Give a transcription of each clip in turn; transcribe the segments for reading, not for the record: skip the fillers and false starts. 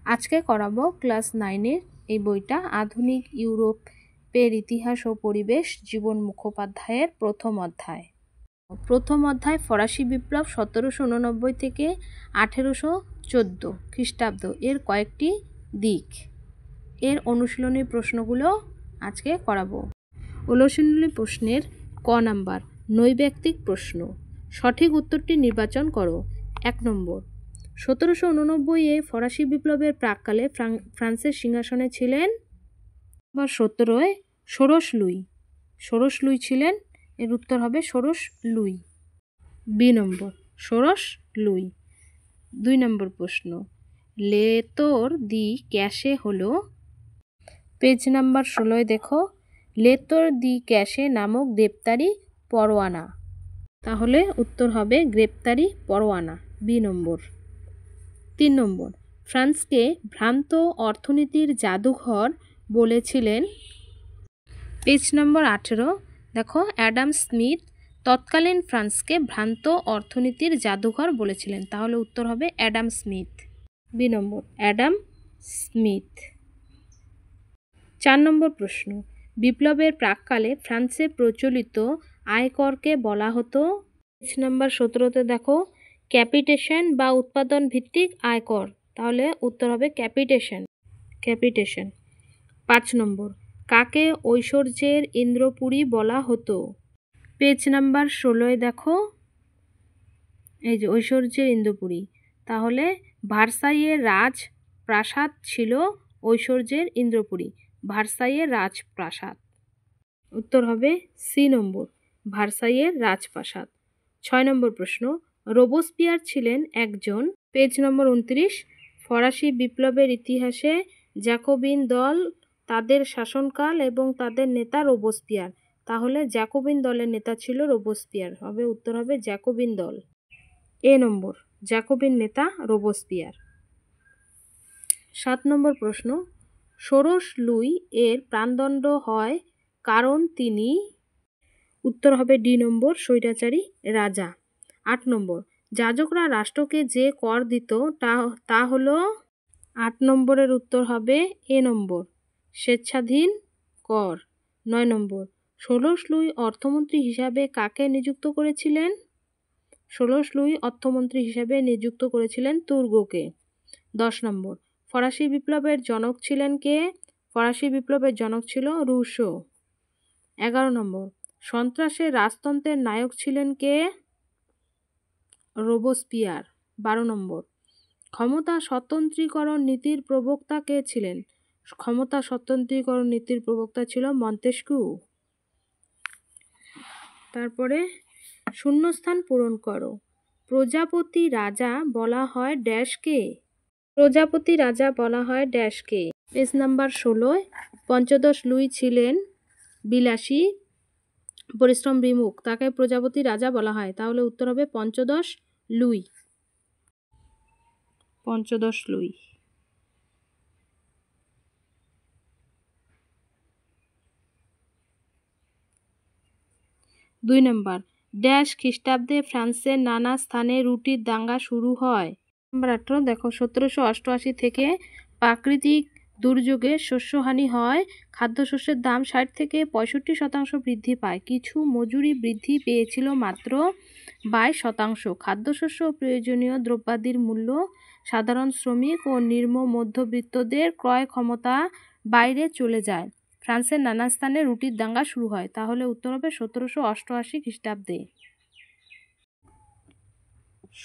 আজকে করাবো ক্লাস 9-এর এই বইটা আধুনিক ইউরোপের ইতিহাস ও পরিবেশ জীবন মুখোপাধ্যায়ের প্রথম অধ্যায় ফরাসি বিপ্লব 1789 থেকে 1814 খ্রিস্টাব্দ এর কয়েকটি দিক। এর অনুশীলনী প্রশ্নগুলো আজকে করাবো। অনুশীলনী প্রশ্নের ক নাম্বার নৈর্ব্যক্তিক প্রশ্ন। সঠিক উত্তরটি নির্বাচন করো। 1 নম্বর 1789-এ ফরাসি বিপ্লবের প্রাক্কালে ফ্রান্সের সিংহাসনে ছিলেন 17-এ ষোড়শ লুই ছিলেন। এর উত্তর হবে ষোড়শ লুই। বি নম্বর ষোড়শ লুই। 2 নম্বর প্রশ্ন লেতর দি ক্যাশে হলো, পেজ নাম্বার 16 দেখো, লেতর দি ক্যাশে নামক গ্রেপ্তারি পরোয়ানা, তাহলে উত্তর হবে গ্রেপ্তারি পরোয়ানা, বি নম্বর। 3 নম্বর ফ্রান্সকে ভ্রান্ত অর্থনীতির জাদুঘর বলেছিলেন, পেজ নম্বর 18 দেখো, অ্যাডাম স্মিথ তৎকালীন ফ্রান্সকে ভ্রান্ত অর্থনীতির জাদুঘর বলেছিলেন, তাহলে উত্তর হবে অ্যাডাম স্মিথ, বি নম্বর অ্যাডাম স্মিথ। 4 নম্বর প্রশ্ন বিপ্লবের প্রাক্কালে ফ্রান্সে প্রচলিত আয়করকে বলা হতো, পেজ নাম্বার 17-তে দেখো, ক্যাপিটেশন বা উৎপাদন ভিত্তিক আয়কর, তাহলে উত্তর হবে ক্যাপিটেশন। 5 নম্বর কাকে ঐশ্বর্যের ইন্দ্রপুরী বলা হতো, পেজ নাম্বার 16-এ দেখো, এই যে ঐশ্বর্যের ইন্দ্রপুরী, তাহলে ভার্সাইয়ের রাজপ্রাসাদ ছিল ঐশ্বর্যের ইন্দ্রপুরী, ভার্সাইয়ের রাজপ্রাসাদ, উত্তর হবে সি নম্বর ভার্সাইয়ের রাজপ্রাসাদ। 6 নম্বর প্রশ্ন রোবোস্পিয়ার ছিলেন একজন, পেজ নম্বর 29, ফরাসি বিপ্লবের ইতিহাসে জ্যাকোবিন দল, তাদের শাসনকাল এবং তাদের নেতা রোবোস্পিয়ার, তাহলে জ্যাকোবিন দলের নেতা ছিল রোবোস্পিয়ার, হবে উত্তর হবে জ্যাকোবিন দল, এ নম্বর জ্যাকোবিন নেতা রোবোস্পিয়ার। 7 নম্বর প্রশ্ন ষোড়শ লুই এর প্রাণদণ্ড হয় কারণ তিনি, উত্তর হবে ডি নম্বর স্বৈরাচারী রাজা। 8 নম্বর যাজকরা রাষ্ট্রকে যে কর দিত তা হলো, 8 নম্বরের উত্তর হবে এ নম্বর স্বেচ্ছাধীন কর। 9 নম্বর ষোড়শ লুই অর্থমন্ত্রী হিসাবে কাকে নিযুক্ত করেছিলেন, ষোড়শ লুই অর্থমন্ত্রী হিসাবে নিযুক্ত করেছিলেন তুর্গকে। 10 নম্বর ফরাসি বিপ্লবের জনক ছিলেন কে, ফরাসি বিপ্লবের জনক ছিল রুশো। 11 নম্বর সন্ত্রাসের রাজতন্ত্রের নায়ক ছিলেন কে, রোবোস্পিয়ার। 12 নম্বর ক্ষমতা স্বতন্ত্রীকরণ নীতির প্রবক্তা কে ছিলেন, ক্ষমতা স্বতন্ত্রীকরণ নীতির প্রবক্তা ছিল মন্তেস্ক্যু। তারপরে শূন্যস্থান পূরণ করো। প্রজাপতি রাজা বলা হয় ড্যাশকে, প্রজাপতি রাজা বলা হয় ড্যাশকে, পেজ নাম্বার 16, পঞ্চদশ লুই ছিলেন বিলাসী পরিশ্রম বিমুখ, তাকে প্রজাপতি রাজা বলা হয়, তাহলে উত্তর হবে পঞ্চদশ লুই, পঞ্চদশ লুই। 2 নম্বর ড্যাশ খ্রিস্টাব্দে ফ্রান্সের নানা স্থানে রুটির দাঙ্গা শুরু হয়, নাম্বার 18 দেখো, 1788 থেকে প্রাকৃতিক দুর্যোগে শস্যহানি হয়, খাদ্যশস্যের দাম 60 থেকে 65% বৃদ্ধি পায়, কিছু মজুরি বৃদ্ধি পেয়েছিল মাত্র 22%, খাদ্যশস্য ও প্রয়োজনীয় দ্রব্যাদির মূল্য সাধারণ শ্রমিক ও নিম্ন মধ্যবিত্তদের ক্রয় ক্ষমতা বাইরে চলে যায়, ফ্রান্সের নানা স্থানে রুটির দাঙ্গা শুরু হয়, তাহলে উত্তর হবে 1788 খ্রিস্টাব্দে,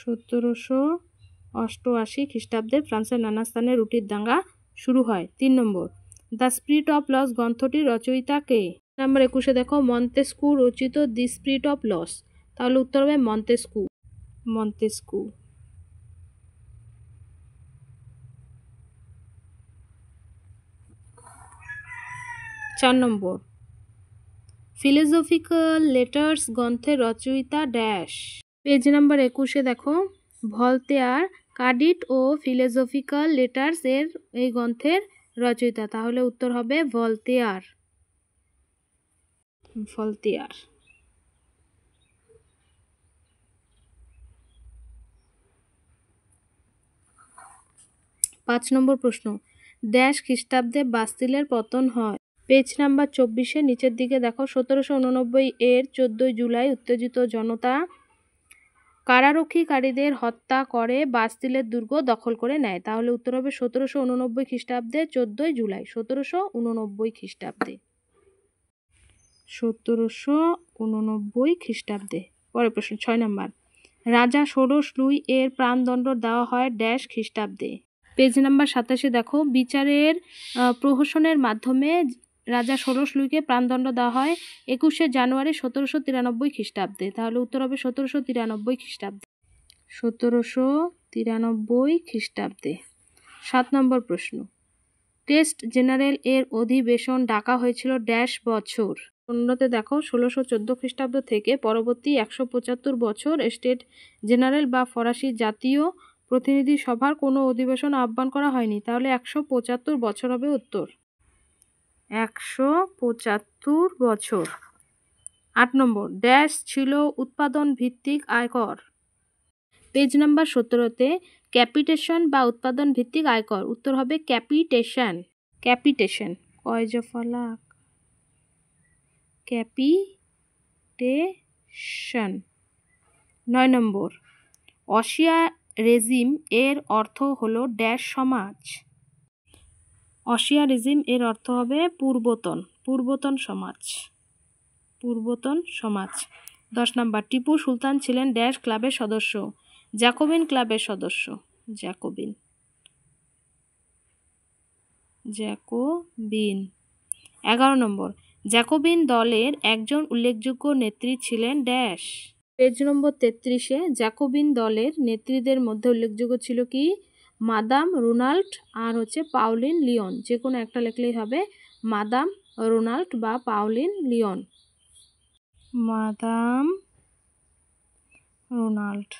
1788 খ্রিস্টাব্দে ফ্রান্সের নানা স্থানে রুটির দাঙ্গা শুরু হয়। 3 নম্বর দ্য স্পিরিট অফ লস গ্রন্থটির রচয়িতা কে, নাম্বার 21-এ দেখো, মন্তেস্কু রচিত দি স্পিরিট অফ লস, তাহলে উত্তর হবে মন্তেস্কু, মন্তেস্কু। 4 নম্বর ফিলোসফিক্যাল লেটার্স গ্রন্থের রচয়িতা ড্যাশ, পেজ নাম্বার 21-এ দেখো, ভলতেয়ার কাডিট ও ফিলোসফিক্যাল লেটার্স এর এই গ্রন্থের রচয়িতা, তাহলে উত্তর হবে ভলতেয়ার, ভলতেয়ার। 5 5 নম্বর প্রশ্ন, ড্যাশ খ্রিস্টাব্দে বাস্তিলের পতন হয়। পেজ নাম্বার 24 নিচের দিকে দেখো, 1789 এর 14 জুলাই উত্তেজিত জনতা কারারক্ষীকারীদের হত্যা করে বাস্তিলের দুর্গ দখল করে নেয়। তাহলে উত্তর হবে 1789 খ্রিস্টাব্দে 14 জুলাই। 1789 খ্রিস্টাব্দে, 1789 খ্রিস্টাব্দে। পরের প্রশ্ন 6 নম্বর, রাজা ষোড়শ লুই এর প্রাণদণ্ড দেওয়া হয় ড্যাশ খ্রিস্টাব্দে। পেজ নাম্বার 27 দেখো, বিচারের প্রহসনের মাধ্যমে রাজা ষোড়শ লুইকে প্রাণদণ্ড দেওয়া হয় 21শে জানুয়ারি 1793 খ্রিস্টাব্দে। তাহলে উত্তর হবে 1793 খ্রিস্টাব্দে। 1793 খ্রিস্টাব্দে। 7 নম্বর প্রশ্ন, টেস্ট জেনারেল এর অধিবেশন ডাকা হয়েছিল ড্যাশ বছর। অন্যতে দেখো, 1614 খ্রিস্টাব্দ থেকে পরবর্তী 175 বছর স্টেট জেনারেল বা ফরাসি জাতীয় প্রতিনিধি সভার কোনো অধিবেশন আহ্বান করা হয়নি। তাহলে 175 বছর হবে উত্তর। 175 বছর। 8 নম্বর, ড্যাশ ছিল উৎপাদন ভিত্তিক আয়কর। পেজ নাম্বার 17তে ক্যাপিটেশন বা উৎপাদন ভিত্তিক আয়কর। উত্তর হবে ক্যাপিটেশন। ক্যাপিটেশন, কয়জফলা, ক্যাপিটেশন। 9 নম্বর, অসিয়া রেজিম এর অর্থ হলো ড্যাশ সমাজ। অসিয়া রেজিম এর অর্থ হবে পূর্বতন সমাজ। পূর্বতন সমাজ। 10 নম্বর, টিপু সুলতান ছিলেন ড্যাশ ক্লাবের সদস্য। জ্যাকোবিন ক্লাবের সদস্য। জ্যাকোবিন। 11 নম্বর, জ্যাকোবিন দলের একজন উল্লেখযোগ্য নেত্রী ছিলেন ড্যাশ। পেজ নম্বর 33-এ জ্যাকোবিন দলের নেত্রীদের মধ্যে উল্লেখযোগ্য ছিল কি? মাদাম রোনাল্ড আর পাউলিন লিওন। যে কোনো একটা লিখলেই হবে, মাদাম রোনাল্ড বা পাউলিন লিওন। Madame Roland.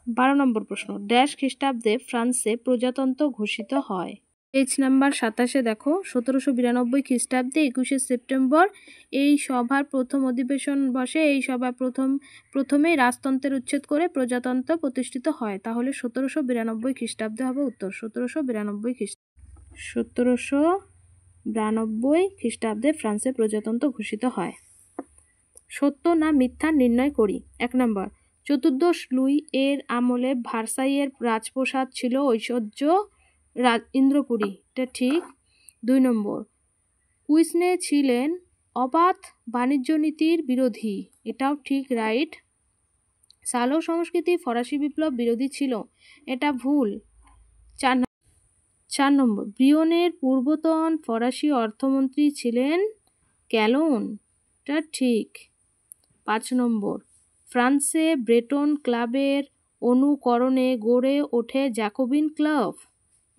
12 নম্বর প্রশ্ন, ড্যাশ খ্রিস্টাব্দে ফ্রান্সে প্রজাতন্ত্র ঘোষিত হয়। পেজ নাম্বার 27-এ দেখো, 1792 খ্রিস্টাব্দে 21শে সেপ্টেম্বর এই সভার প্রথম অধিবেশন বসে। এই সভা প্রথমেই রাজতন্ত্রের উচ্ছেদ করে প্রজাতন্ত্র প্রতিষ্ঠিত হয়। তাহলে 1792 খ্রিস্টাব্দে হবে উত্তর। 1792 খ্রিস্টাব্দে ফ্রান্সে প্রজাতন্ত্র ঘোষিত হয়। সত্য না মিথ্যা নির্ণয় করি। 1 নম্বর, চতুর্দশ লুই এর আমলে ভার্সাইয়ের রাজপ্রাসাদ ছিল ঐশ্বর্য ইন্দ্রপুরী। এটা ঠিক। 2 নম্বর, কুইসনে ছিলেন অবাধ বাণিজ্য নীতির বিরোধী। এটাও ঠিক, রাইট। সালো সংস্কৃতি ফরাসি বিপ্লব বিরোধী ছিল। এটা ভুল। 4 নম্বর, ব্রিয়নের পূর্বতন ফরাসি অর্থমন্ত্রী ছিলেন ক্যালন। এটা ঠিক। 5 নম্বর, ফ্রান্সে ব্রেটন ক্লাবের অনুকরণে গড়ে ওঠে জ্যাকোবিন ক্লাব।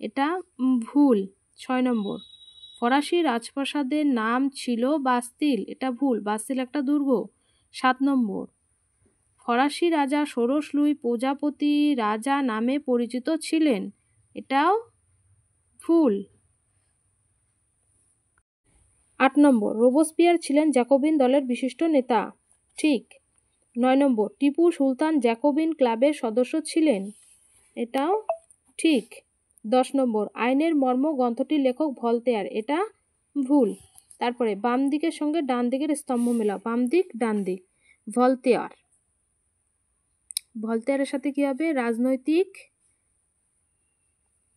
এটা ভুল। 6 নম্বর, ফরাসি রাজপ্রাসাদের নাম ছিল বাস্তিল। এটা ভুল, বাস্তিল একটা দুর্গ। 7 নম্বর, ফরাসি রাজা ষোড়শ লুই প্রজাপতি রাজা নামে পরিচিত ছিলেন। এটাও ভুল। 8 নম্বর, রোবসপিয়ার ছিলেন জ্যাকোবিন দলের বিশিষ্ট নেতা। ঠিক। 9 নম্বর, টিপু সুলতান জ্যাকোবিন ক্লাবের সদস্য ছিলেন। এটাও ঠিক। 10 নম্বর, আইনের মর্ম গ্রন্থটির লেখক ভলতেয়ার। এটা ভুল। তারপরে বাম দিকের সঙ্গে ডান দিকের স্তম্ভ মেলাও। বাম দিক ডান দিক। ভলতেয়ার। ভলতেয়ারের সাথে কি হবে? রাজনৈতিক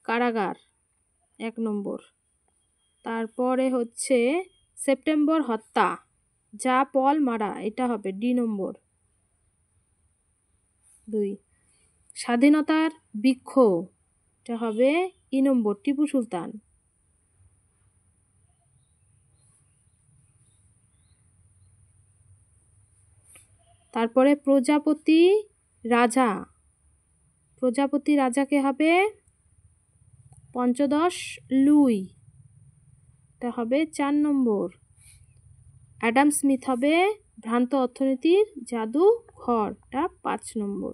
কারাগার। 1 নম্বর। তারপরে সেপ্টেম্বর হত্যা, যা পল মারা। এটা হবে ডি নম্বর। 2 স্বাধীনতার বিক্ষোভ। এটা হবে ই নম্বর, টিপু সুলতান। তারপরে প্রজাপতি রাজা। প্রজাপতি রাজাকে হবে পঞ্চদশ লুই। এটা হবে 4 নম্বর। অ্যাডাম স্মিথ হবে ভ্রান্ত অর্থনীতির জাদুঘর। এটা 5 নম্বর।